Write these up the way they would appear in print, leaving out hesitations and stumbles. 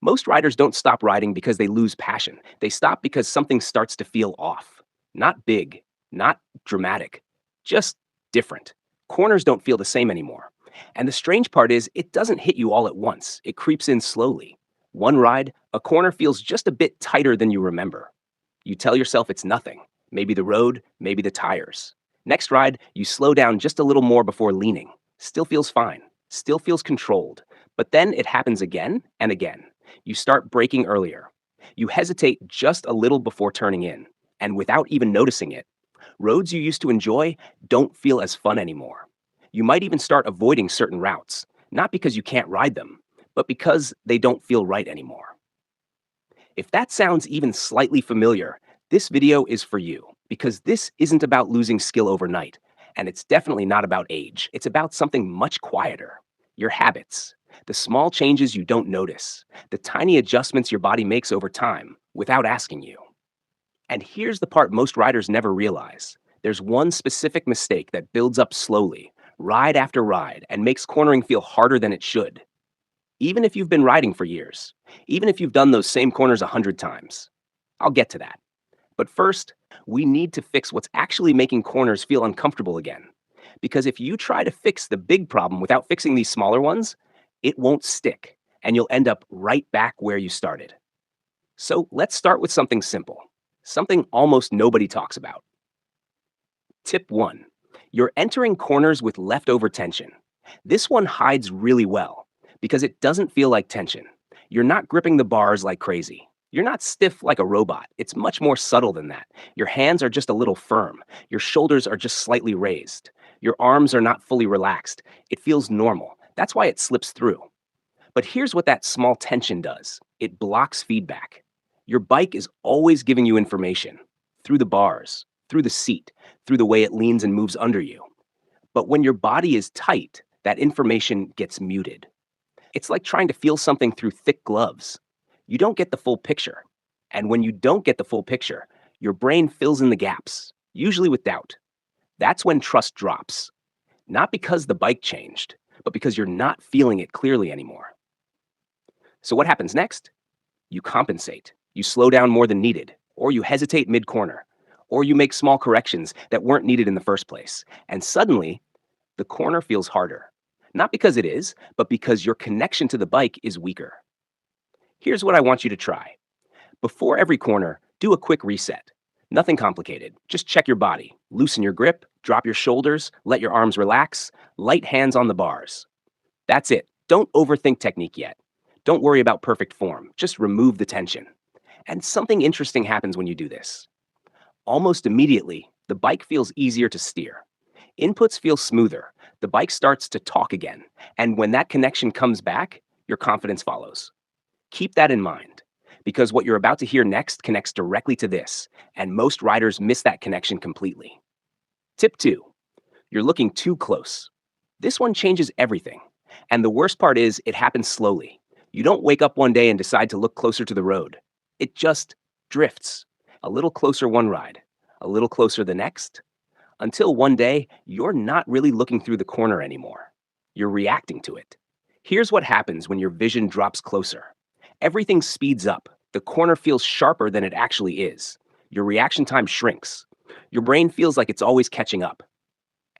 Most riders don't stop riding because they lose passion. They stop because something starts to feel off. Not big, not dramatic, just different. Corners don't feel the same anymore. And the strange part is, it doesn't hit you all at once. It creeps in slowly. One ride, a corner feels just a bit tighter than you remember. You tell yourself it's nothing. Maybe the road, maybe the tires. Next ride, you slow down just a little more before leaning. Still feels fine. Still feels controlled. But then it happens again and again. You start braking earlier. You hesitate just a little before turning in. And without even noticing it, roads you used to enjoy don't feel as fun anymore. You might even start avoiding certain routes, not because you can't ride them, but because they don't feel right anymore. If that sounds even slightly familiar, this video is for you, because this isn't about losing skill overnight, and it's definitely not about age. It's about something much quieter: your habits, the small changes you don't notice, the tiny adjustments your body makes over time without asking you. And here's the part most riders never realize: there's one specific mistake that builds up slowly, ride after ride, and makes cornering feel harder than it should. Even if you've been riding for years, even if you've done those same corners 100 times. I'll get to that. But first, we need to fix what's actually making corners feel uncomfortable again. Because if you try to fix the big problem without fixing these smaller ones, it won't stick, and you'll end up right back where you started. So let's start with something simple, something almost nobody talks about. Tip 1. You're entering corners with leftover tension. This one hides really well because it doesn't feel like tension. You're not gripping the bars like crazy. You're not stiff like a robot. It's much more subtle than that. Your hands are just a little firm. Your shoulders are just slightly raised. Your arms are not fully relaxed. It feels normal. That's why it slips through. But here's what that small tension does: it blocks feedback. Your bike is always giving you information through the bars, through the seat, through the way it leans and moves under you. But when your body is tight, that information gets muted. It's like trying to feel something through thick gloves. You don't get the full picture. And when you don't get the full picture, your brain fills in the gaps, usually with doubt. That's when trust drops. Not because the bike changed, but because you're not feeling it clearly anymore. So what happens next? You compensate. You slow down more than needed, or you hesitate mid-corner, or you make small corrections that weren't needed in the first place. And suddenly, the corner feels harder. Not because it is, but because your connection to the bike is weaker. Here's what I want you to try. Before every corner, do a quick reset. Nothing complicated. Just check your body. Loosen your grip, drop your shoulders, let your arms relax, light hands on the bars. That's it. Don't overthink technique yet. Don't worry about perfect form. Just remove the tension. And something interesting happens when you do this. Almost immediately, the bike feels easier to steer. Inputs feel smoother. The bike starts to talk again. And when that connection comes back, your confidence follows. Keep that in mind, because what you're about to hear next connects directly to this, and most riders miss that connection completely. Tip 2. You're looking too close. This one changes everything. And the worst part is, it happens slowly. You don't wake up one day and decide to look closer to the road. It just drifts. A little closer one ride, a little closer the next, until one day, you're not really looking through the corner anymore. You're reacting to it. Here's what happens when your vision drops closer. Everything speeds up. The corner feels sharper than it actually is. Your reaction time shrinks. Your brain feels like it's always catching up.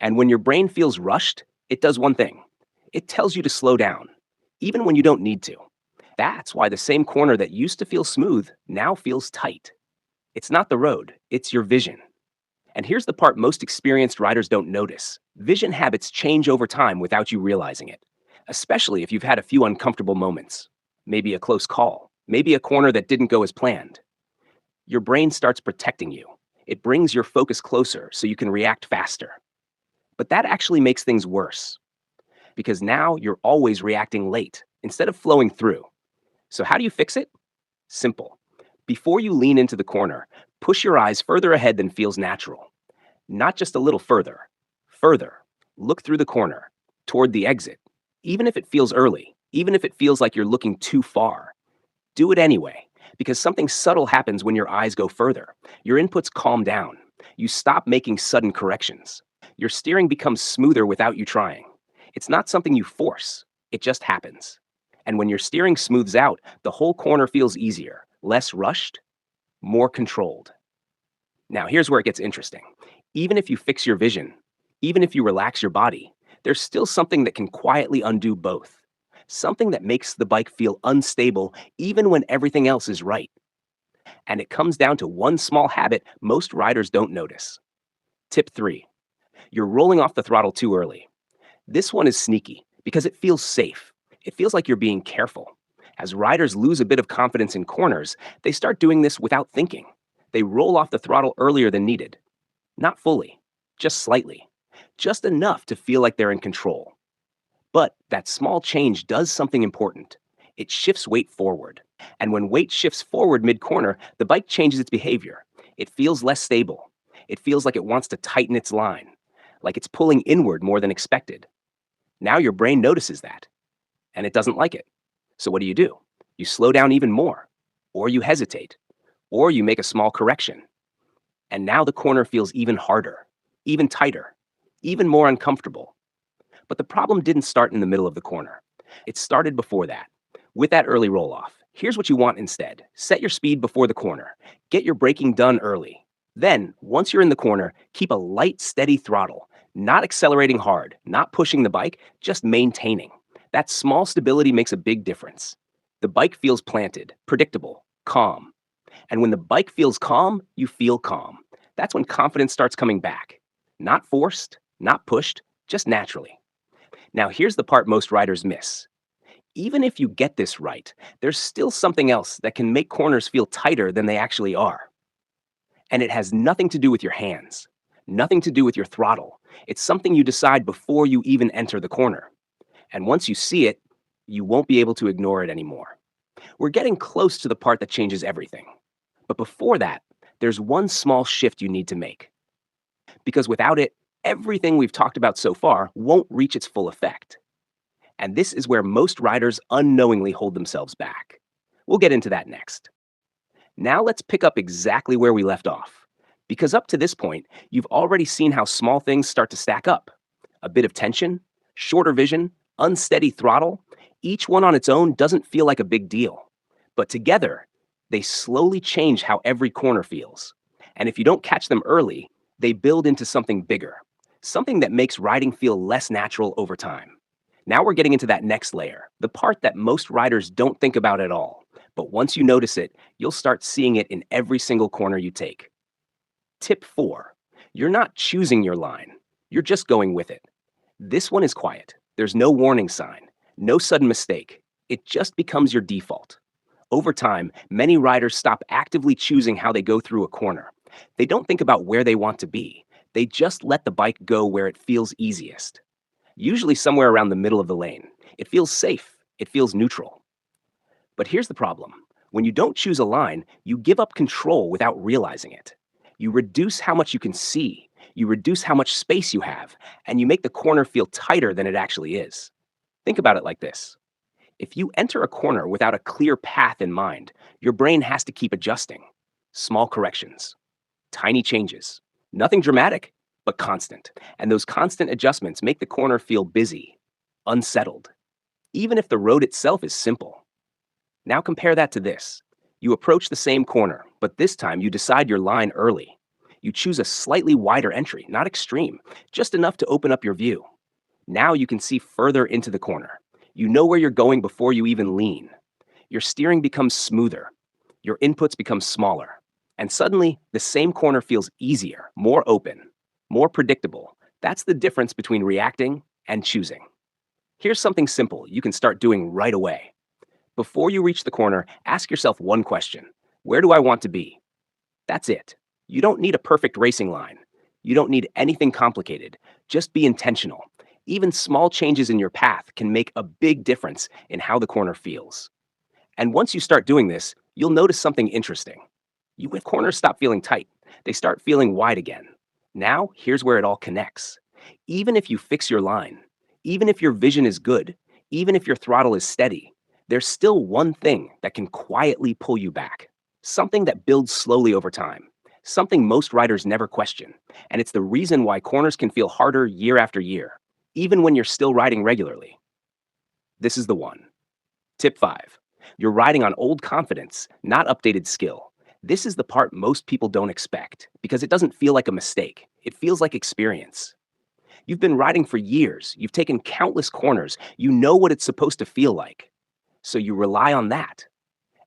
And when your brain feels rushed, it does one thing. It tells you to slow down, even when you don't need to. That's why the same corner that used to feel smooth now feels tight. It's not the road, it's your vision. And here's the part most experienced riders don't notice: vision habits change over time without you realizing it, especially if you've had a few uncomfortable moments. Maybe a close call, maybe a corner that didn't go as planned. Your brain starts protecting you. It brings your focus closer so you can react faster. But that actually makes things worse, because now you're always reacting late instead of flowing through. So how do you fix it? Simple. Before you lean into the corner, push your eyes further ahead than feels natural. Not just a little further. Further. Look through the corner, toward the exit. Even if it feels early, even if it feels like you're looking too far. Do it anyway, because something subtle happens when your eyes go further. Your inputs calm down. You stop making sudden corrections. Your steering becomes smoother without you trying. It's not something you force. It just happens. And when your steering smooths out, the whole corner feels easier, less rushed, more controlled. Now, here's where it gets interesting. Even if you fix your vision, even if you relax your body, there's still something that can quietly undo both. Something that makes the bike feel unstable even when everything else is right. And it comes down to one small habit most riders don't notice. Tip 3: you're rolling off the throttle too early. This one is sneaky because it feels safe. It feels like you're being careful. As riders lose a bit of confidence in corners, they start doing this without thinking. They roll off the throttle earlier than needed. Not fully, just slightly. Just enough to feel like they're in control. But that small change does something important. It shifts weight forward. And when weight shifts forward mid corner, the bike changes its behavior. It feels less stable. It feels like it wants to tighten its line, like it's pulling inward more than expected. Now your brain notices that, and it doesn't like it. So what do? You slow down even more, or you hesitate, or you make a small correction. And now the corner feels even harder, even tighter, even more uncomfortable. But the problem didn't start in the middle of the corner. It started before that, with that early roll off. Here's what you want instead: set your speed before the corner, get your braking done early. Then, once you're in the corner, keep a light, steady throttle, not accelerating hard, not pushing the bike, just maintaining. That small stability makes a big difference. The bike feels planted, predictable, calm. And when the bike feels calm, you feel calm. That's when confidence starts coming back. Not forced, not pushed, just naturally. Now, here's the part most riders miss. Even if you get this right, there's still something else that can make corners feel tighter than they actually are. And it has nothing to do with your hands, nothing to do with your throttle. It's something you decide before you even enter the corner. And once you see it, you won't be able to ignore it anymore. We're getting close to the part that changes everything. But before that, there's one small shift you need to make. Because without it, everything we've talked about so far won't reach its full effect. And this is where most riders unknowingly hold themselves back. We'll get into that next. Now let's pick up exactly where we left off. Because up to this point, you've already seen how small things start to stack up. A bit of tension, shorter vision, unsteady throttle, each one on its own doesn't feel like a big deal. But together, they slowly change how every corner feels. And if you don't catch them early, they build into something bigger, something that makes riding feel less natural over time. Now we're getting into that next layer, the part that most riders don't think about at all. But once you notice it, you'll start seeing it in every single corner you take. Tip 4: you're not choosing your line, you're just going with it. This one is quiet. There's no warning sign, no sudden mistake. It just becomes your default. Over time, many riders stop actively choosing how they go through a corner. They don't think about where they want to be. They just let the bike go where it feels easiest. Usually somewhere around the middle of the lane. It feels safe. It feels neutral. But here's the problem. When you don't choose a line, you give up control without realizing it. You reduce how much you can see. You reduce how much space you have, and you make the corner feel tighter than it actually is. Think about it like this. If you enter a corner without a clear path in mind, your brain has to keep adjusting. Small corrections, tiny changes. Nothing dramatic, but constant. And those constant adjustments make the corner feel busy, unsettled, even if the road itself is simple. Now compare that to this. You approach the same corner, but this time you decide your line early. You choose a slightly wider entry, not extreme, just enough to open up your view. Now you can see further into the corner. You know where you're going before you even lean. Your steering becomes smoother. Your inputs become smaller. And suddenly, the same corner feels easier, more open, more predictable. That's the difference between reacting and choosing. Here's something simple you can start doing right away. Before you reach the corner, ask yourself one question: where do I want to be? That's it. You don't need a perfect racing line. You don't need anything complicated. Just be intentional. Even small changes in your path can make a big difference in how the corner feels. And once you start doing this, you'll notice something interesting. Your corners stop feeling tight. They start feeling wide again. Now, here's where it all connects. Even if you fix your line, even if your vision is good, even if your throttle is steady, there's still one thing that can quietly pull you back. Something that builds slowly over time. Something most riders never question. And it's the reason why corners can feel harder year after year, even when you're still riding regularly. This is the one. Tip 5. You're riding on old confidence, not updated skill. This is the part most people don't expect because it doesn't feel like a mistake. It feels like experience. You've been riding for years. You've taken countless corners. You know what it's supposed to feel like. So you rely on that.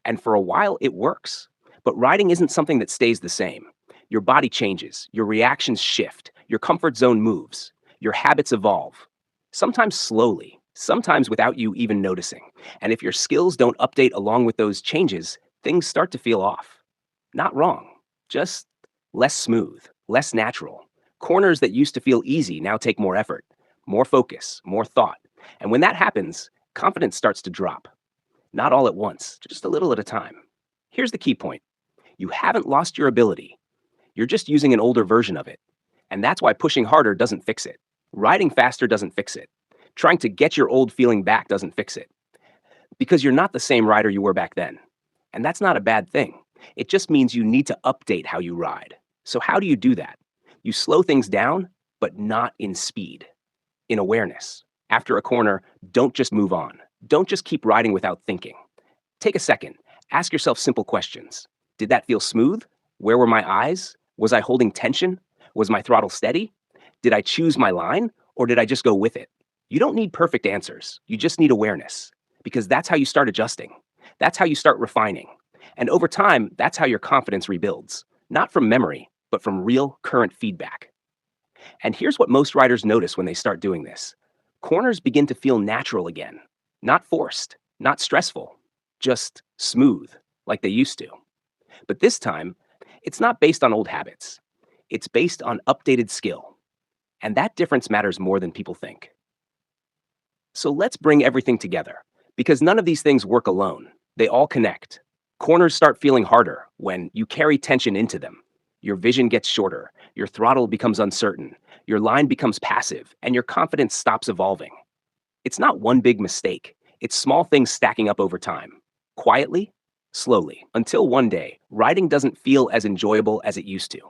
And for a while, it works. But riding isn't something that stays the same. Your body changes, your reactions shift, your comfort zone moves, your habits evolve. Sometimes slowly, sometimes without you even noticing. And if your skills don't update along with those changes, things start to feel off. Not wrong, just less smooth, less natural. Corners that used to feel easy now take more effort, more focus, more thought. And when that happens, confidence starts to drop. Not all at once, just a little at a time. Here's the key point: you haven't lost your ability, you're just using an older version of it. And that's why pushing harder doesn't fix it. Riding faster doesn't fix it. Trying to get your old feeling back doesn't fix it. Because you're not the same rider you were back then. And that's not a bad thing. It just means you need to update how you ride. So, how do you do that? You slow things down, but not in speed, in awareness. After a corner, don't just move on. Don't just keep riding without thinking. Take a second. Ask yourself simple questions. Did that feel smooth? Where were my eyes? Was I holding tension? Was my throttle steady? Did I choose my line, or did I just go with it? You don't need perfect answers. You just need awareness, because that's how you start adjusting. That's how you start refining. And over time, that's how your confidence rebuilds, not from memory, but from real current feedback. And here's what most riders notice when they start doing this: corners begin to feel natural again, not forced, not stressful, just smooth, like they used to. But this time, it's not based on old habits. It's based on updated skill. And that difference matters more than people think. So let's bring everything together, because none of these things work alone. They all connect. Corners start feeling harder when you carry tension into them. Your vision gets shorter, your throttle becomes uncertain, your line becomes passive, and your confidence stops evolving. It's not one big mistake. It's small things stacking up over time. Quietly, slowly, until one day, riding doesn't feel as enjoyable as it used to.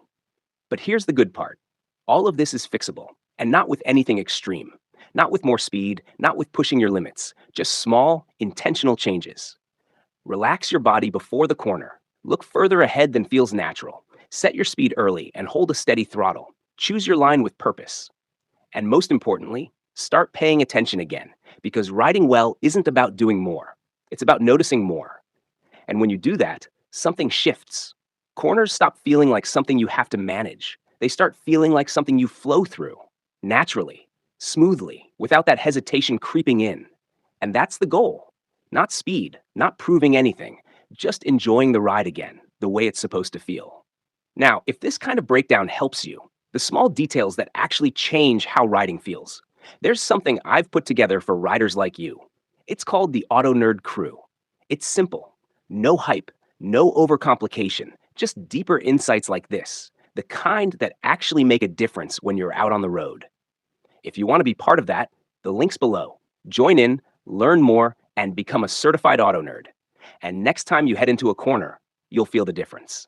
But here's the good part: all of this is fixable, and not with anything extreme. Not with more speed, not with pushing your limits, just small, intentional changes. Relax your body before the corner. Look further ahead than feels natural. Set your speed early and hold a steady throttle. Choose your line with purpose. And most importantly, start paying attention again, because riding well isn't about doing more. It's about noticing more. And when you do that, something shifts. Corners stop feeling like something you have to manage. They start feeling like something you flow through, naturally, smoothly, without that hesitation creeping in. And that's the goal. Not speed, not proving anything, just enjoying the ride again, the way it's supposed to feel. Now, if this kind of breakdown helps you, the small details that actually change how riding feels, there's something I've put together for riders like you. It's called the Auto Nerd Crew. It's simple: no hype, no overcomplication, just deeper insights like this, the kind that actually make a difference when you're out on the road. If you want to be part of that, the link's below. Join in, learn more, and become a certified auto nerd. And next time you head into a corner, you'll feel the difference.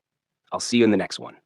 I'll see you in the next one.